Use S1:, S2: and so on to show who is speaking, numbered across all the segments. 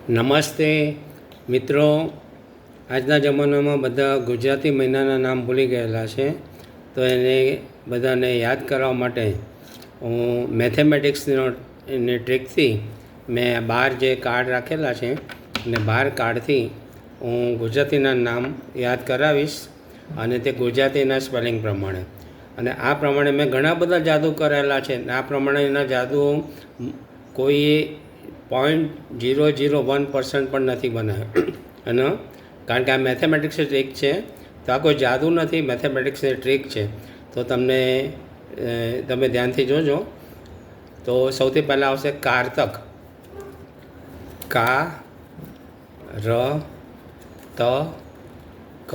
S1: નમસ્તે મિત્રો, આજના જમાનામાં બધા ગુજરાતી મહિનાના નામ ભૂલી ગયેલા છે, તો એને બધાને યાદ કરવા માટે હું મેથેમેટિક્સની ટ્રીકથી મેં 12 જે કાર્ડ રાખેલા છે અને 12 કાર્ડથી હું ગુજરાતીના નામ યાદ કરાવીશ અને તે ગુજરાતીના સ્પેલિંગ પ્રમાણે. અને આ પ્રમાણે મેં ઘણા બધા જાદુ કરેલા છે. આ પ્રમાણેના જાદુ કોઈએ 0.001% પણ નથી બનાવ્યો. અને કારણ કે આ મેથેમેટિક્સની ટ્રીક છે, તો આ કોઈ જાદુ નથી, મેથેમેટિક્સની ટ્રીક છે. તો તમે ધ્યાનથી જોજો. તો સૌથી પહેલાં આવશે કારતક. કા ર ત ક.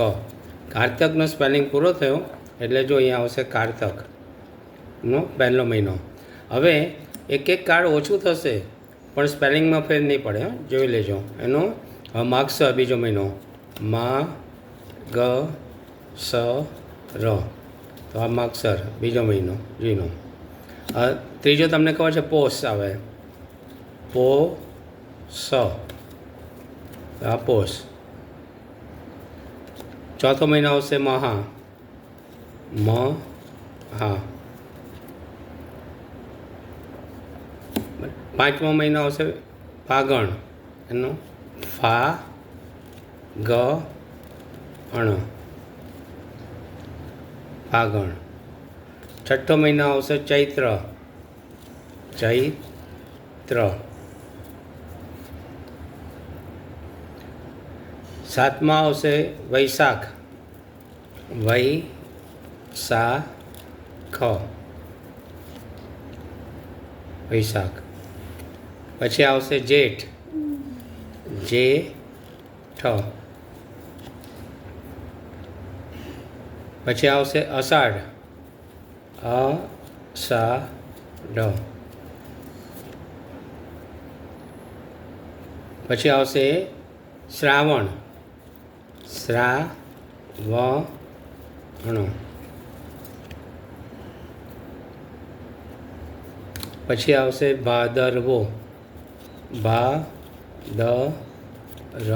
S1: કારતકનો સ્પેલિંગ પૂરો થયો એટલે જો અહીંયા આવશે કારતકનો પહેલો મહિનો. હવે એક કાર્ડ ઓછું થશે પણ સ્પેલિંગમાં ફેર નહીં પડે, જોઈ લેજો. એનો માગસર બીજો મહિનો, મા ગ સ ર. તો આ માગસર બીજો મહિનો જીનો. ત્રીજો તમને ખબર છે પોષ આવે, પો સ. આ પોષ. ચોથો મહિનો આવશે મહા, મ હા. પાંચમો મહિનો આવશે ફાગણ, એનો ફા ગ અણ, ફાગણ. છઠ્ઠો મહિનો આવશે ચૈત્ર, ચૈત્ર. સાતમા આવશે વૈશાખ, વૈ સા ખ, વૈશાખ. પછી આવશે જેઠ, જે ઠ. પછી આવશે અષાઢ, અ સા ઢ. પછી આવશે શ્રાવણ, શ્રા વ ણ. પછી આવશે ભાદરવો, ભા દ ર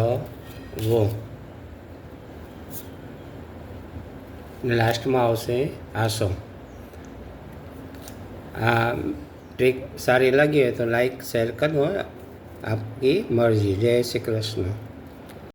S1: વો. ને લાસ્ટમાં આવશે આસો. આ ટ્રીક સારી લાગી હોય તો લાઈક શેર કરવો, આપકી મરજી. જય શ્રી કૃષ્ણ.